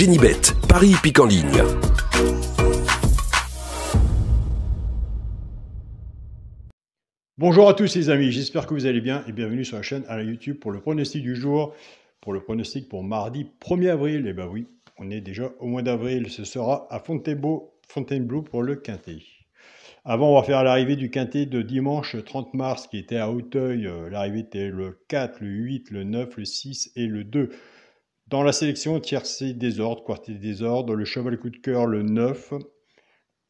Génibet, Paris hippique en ligne. Bonjour à tous les amis, j'espère que vous allez bien et bienvenue sur la chaîne à la YouTube pour le pronostic du jour, pour le pronostic pour mardi 1er avril. Et ben oui, on est déjà au mois d'avril, ce sera à Fontainebleau pour le Quintet. Avant, on va faire l'arrivée du Quintet de dimanche 30 mars qui était à Auteuil. L'arrivée était le 4, le 8, le 9, le 6 et le 2. Dans la sélection, tiercé désordre, quartier désordre, le cheval coup de cœur le 9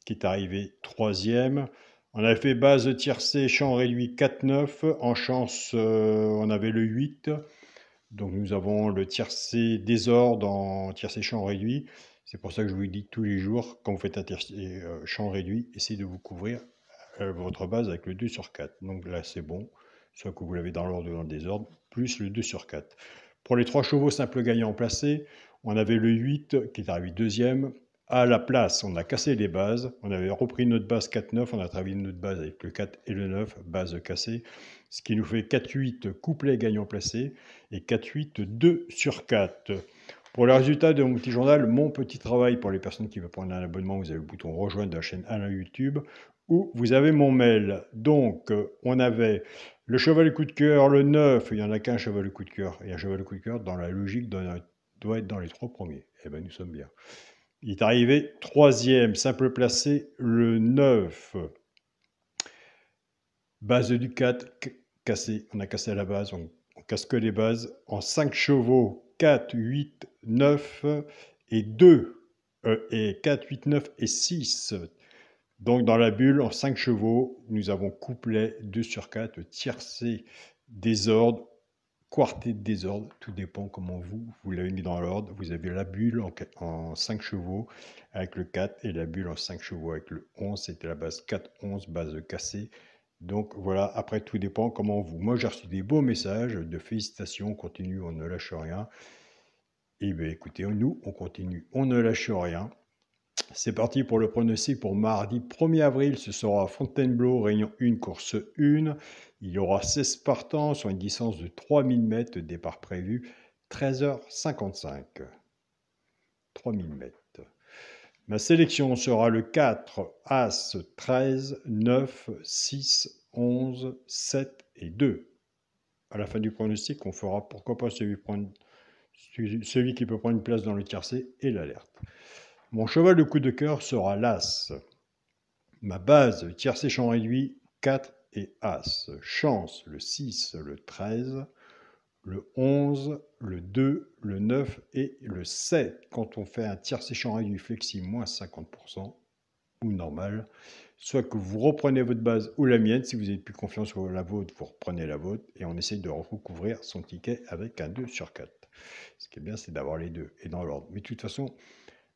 qui est arrivé 3e. On avait fait base tiercé, champ réduit 4-9. En chance, on avait le 8. Donc nous avons le tiercé désordre en tiercé champ réduit. C'est pour ça que je vous dis tous les jours, quand vous faites un tiercé champ réduit, essayez de vous couvrir votre base avec le 2 sur 4. Donc là c'est bon, soit que vous l'avez dans l'ordre ou dans le désordre, plus le 2 sur 4. Pour les 3 chevaux simples gagnants placés, on avait le 8 qui est arrivé 2e. À la place, on a cassé les bases, on avait repris notre base 4-9, on a travaillé notre base avec le 4 et le 9, base cassée, ce qui nous fait 4-8 couplet gagnant placé et 4-8 2 sur 4. Pour le résultat de mon petit journal, mon petit travail pour les personnes qui veulent prendre un abonnement, vous avez le bouton rejoindre de la chaîne à la YouTube où vous avez mon mail. Donc, on avait le cheval coup de cœur, le 9, il n'y en a qu'un cheval coup de cœur, et un cheval coup de cœur dans la logique doit être dans les 3 premiers. Eh bien, nous sommes bien. Il est arrivé 3e, simple placé, le 9. Base du 4, cassé. On a cassé à la base, on casse que les bases. En 5 chevaux, 4, 8, 9 et 2. Et 4, 8, 9 et 6. Donc dans la bulle, en 5 chevaux, nous avons couplet 2 sur 4, tiercé, désordre, quartet de désordre, tout dépend comment vous l'avez mis dans l'ordre. Vous avez la bulle en 5 chevaux avec le 4 et la bulle en 5 chevaux avec le 11. C'était la base 4-11, base cassée. Donc voilà, après tout dépend comment vous. Moi j'ai reçu des beaux messages de félicitations, on continue, on ne lâche rien. Et bien écoutez, nous on continue, on ne lâche rien. C'est parti pour le pronostic pour mardi 1er avril. Ce sera à Fontainebleau, Réunion 1, course 1. Il y aura 16 partants sur une distance de 3000 mètres. Départ prévu 13h55. 3000 mètres. Ma sélection sera le 4, As, 13, 9, 6, 11, 7 et 2. À la fin du pronostic, on fera pourquoi pas celui qui peut prendre une place dans le tiercé et l'alerte. Mon cheval de coup de cœur sera l'As. Ma base, tiercé champ réduit, 4 et As. Chance, le 6, le 13, le 11, le 2, le 9 et le 7. Quand on fait un tiercé champ réduit flexi, moins 50%, ou normal, soit que vous reprenez votre base ou la mienne, si vous n'avez plus confiance sur la vôtre, vous reprenez la vôtre, et on essaye de recouvrir son ticket avec un 2 sur 4. Ce qui est bien, c'est d'avoir les deux, et dans l'ordre. Mais de toute façon,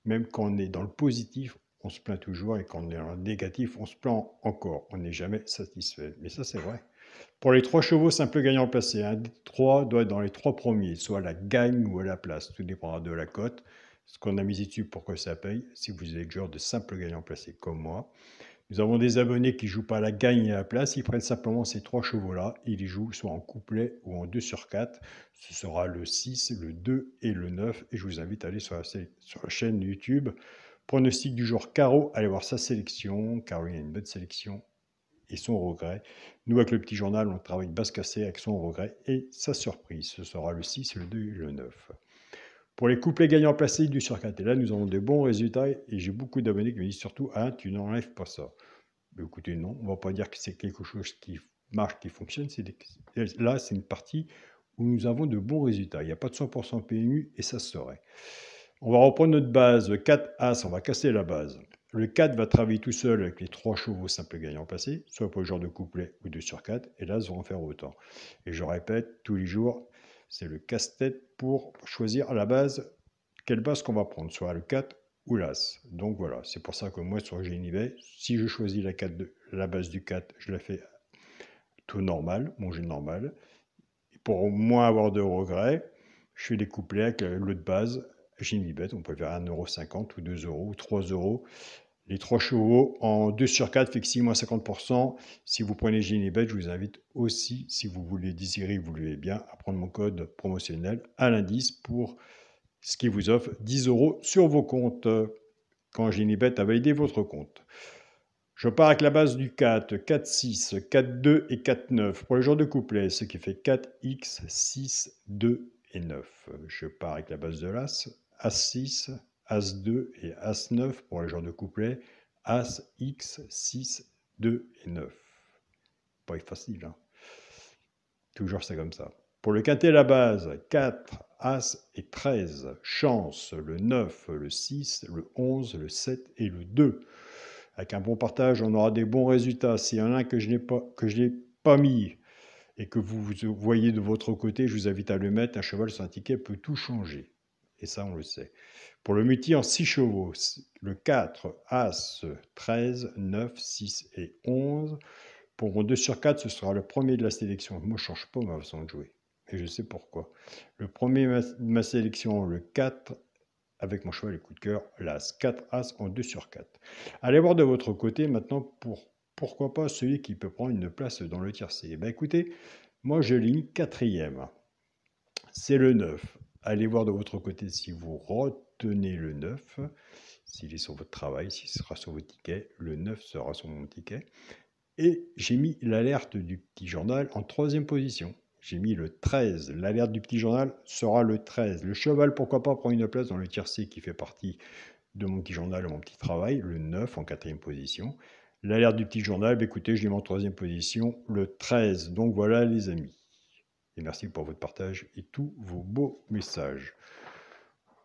même quand on est dans le positif, on se plaint toujours, et quand on est dans le négatif, on se plaint encore. On n'est jamais satisfait. Mais ça, c'est vrai. Pour les 3 chevaux simples gagnants placés, un des 3 doit être dans les 3 premiers, soit à la gagne ou à la place. Tout dépendra de la cote. Ce qu'on a misé dessus pour que ça paye, si vous êtes joueur de simples gagnants placés comme moi. Nous avons des abonnés qui ne jouent pas à la gagne et à la place, ils prennent simplement ces 3 chevaux-là, ils les jouent soit en couplet ou en 2 sur 4. Ce sera le 6, le 2 et le 9. Et je vous invite à aller sur la chaîne YouTube. Pronostic du jour Caro, allez voir sa sélection. Caro, il a une bonne sélection et son regret. Nous, avec le petit journal, on travaille base cassée avec son regret et sa surprise. Ce sera le 6, le 2 et le 9. Pour les couplets gagnants placés du sur 4, et là, nous avons de bons résultats et j'ai beaucoup d'abonnés qui me disent surtout « Ah, tu n'enlèves pas ça ». Écoutez, non, on ne va pas dire que c'est quelque chose qui marche, qui fonctionne. Là, c'est une partie où nous avons de bons résultats. Il n'y a pas de 100% PMU et ça se saurait. On va reprendre notre base 4 As, on va casser la base. Le 4 va travailler tout seul avec les 3 chevaux simples gagnants placés, soit pour le genre de couplet ou 2 sur 4, et l'As va en faire autant. Et je répète tous les jours, c'est le casse-tête pour choisir à la base quelle base qu'on va prendre, soit le 4 ou l'As. Donc voilà, c'est pour ça que moi sur Génibet, si je choisis la base du 4, je la fais tout normal, mon jeu normal. Et pour moins avoir de regrets, je fais des couplets avec l'autre base, Génibet, on peut faire 1,50 € ou 2 € ou 3 €. Les 3 chevaux en 2 sur 4 fixés moins 50%. Si vous prenez Génibet, je vous invite aussi, si vous voulez désirer, vous voulez bien, à prendre mon code promotionnel à l'indice pour ce qui vous offre 10 € sur vos comptes quand Ginibet a validé votre compte. Je pars avec la base du 4, 4, 6, 4, 2 et 4, 9 pour les joueurs de couplet, ce qui fait 4X, 6, 2 et 9. Je pars avec la base de l'As, As 6, As 2 et As 9 pour les joueurs de couplet, As, X, 6, 2 et 9. Pas facile, hein. Toujours c'est comme ça. Pour le quintet, la base, 4, As et 13. Chance, le 9, le 6, le 11, le 7 et le 2. Avec un bon partage, on aura des bons résultats. S'il y en a un que je n'ai pas mis et que vous voyez de votre côté, je vous invite à le mettre. Un cheval sur un ticket peut tout changer. Et ça, on le sait. Pour le multi en 6 chevaux, le 4, As, 13, 9, 6 et 11. Pour mon 2 sur 4, ce sera le premier de la sélection. Moi, je ne change pas ma façon de jouer. Et je sais pourquoi. Le premier de ma sélection, le 4, avec mon cheval et coup de cœur, l'As. 4 As en 2 sur 4. Allez voir de votre côté maintenant pourquoi pas celui qui peut prendre une place dans le tiercé. Ben écoutez, moi je ligne 4e. C'est le 9. Allez voir de votre côté si vous retenez le 9. S'il est sur votre travail, s'il sera sur votre ticket, le 9 sera sur mon ticket. Et j'ai mis l'alerte du petit journal en 3e position. J'ai mis le 13. L'alerte du petit journal sera le 13. Le cheval, pourquoi pas, prend une place dans le tiercé qui fait partie de mon petit journal, mon petit travail. Le 9 en 4e position. L'alerte du petit journal, bah écoutez, je l'ai mis en 3e position, le 13. Donc voilà les amis. Et merci pour votre partage et tous vos beaux messages.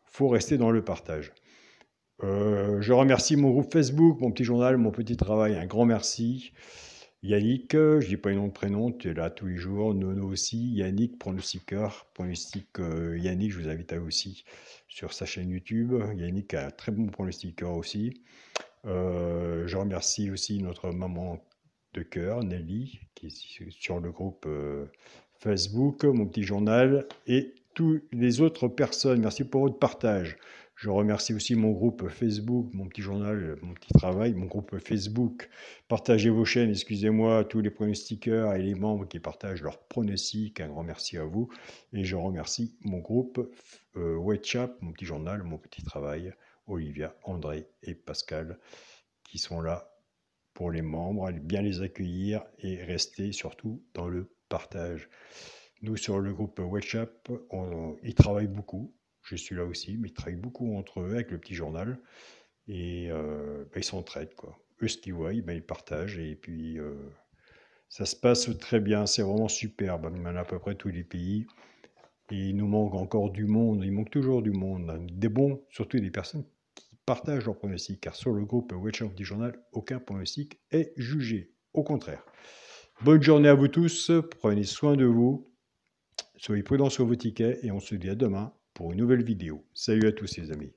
Faut rester dans le partage. Je remercie mon groupe Facebook, mon petit journal, mon petit travail. Un grand merci. Yannick, je ne dis pas un nom de prénom, tu es là tous les jours. Nono aussi. Yannick, pronostiqueur. Pronostic Yannick, je vous invite à aussi sur sa chaîne YouTube. Yannick a un très bon pronostiqueur aussi. Je remercie aussi notre maman de cœur, Nelly, qui est sur le groupe Facebook, mon petit journal, et toutes les autres personnes. Merci pour votre partage. Je remercie aussi mon groupe Facebook, mon petit journal, mon petit travail, mon groupe Facebook. Partagez vos chaînes, excusez-moi, tous les pronostiqueurs et les membres qui partagent leurs pronostics. Un grand merci à vous. Et je remercie mon groupe WhatsApp, mon petit journal, mon petit travail, Olivia, André et Pascal, qui sont là pour les membres, bien les accueillir et rester surtout dans le partage. Nous, sur le groupe WhatsApp, ils travaillent beaucoup. Je suis là aussi, mais ils travaillent beaucoup entre eux avec le petit journal. Et ils s'entraident, quoi. Eux, ce qu'ils voient, ils partagent. Et puis, ça se passe très bien. C'est vraiment superbe. Il y en a à peu près tous les pays. Et il nous manque encore du monde. Il manque toujours du monde. Des bons, surtout des personnes qui partagent leurs pronostics. Car sur le groupe WhatsApp Petit Journal, aucun pronostic est jugé. Au contraire. Bonne journée à vous tous. Prenez soin de vous. Soyez prudents sur vos tickets et on se dit à demain pour une nouvelle vidéo. Salut à tous les amis.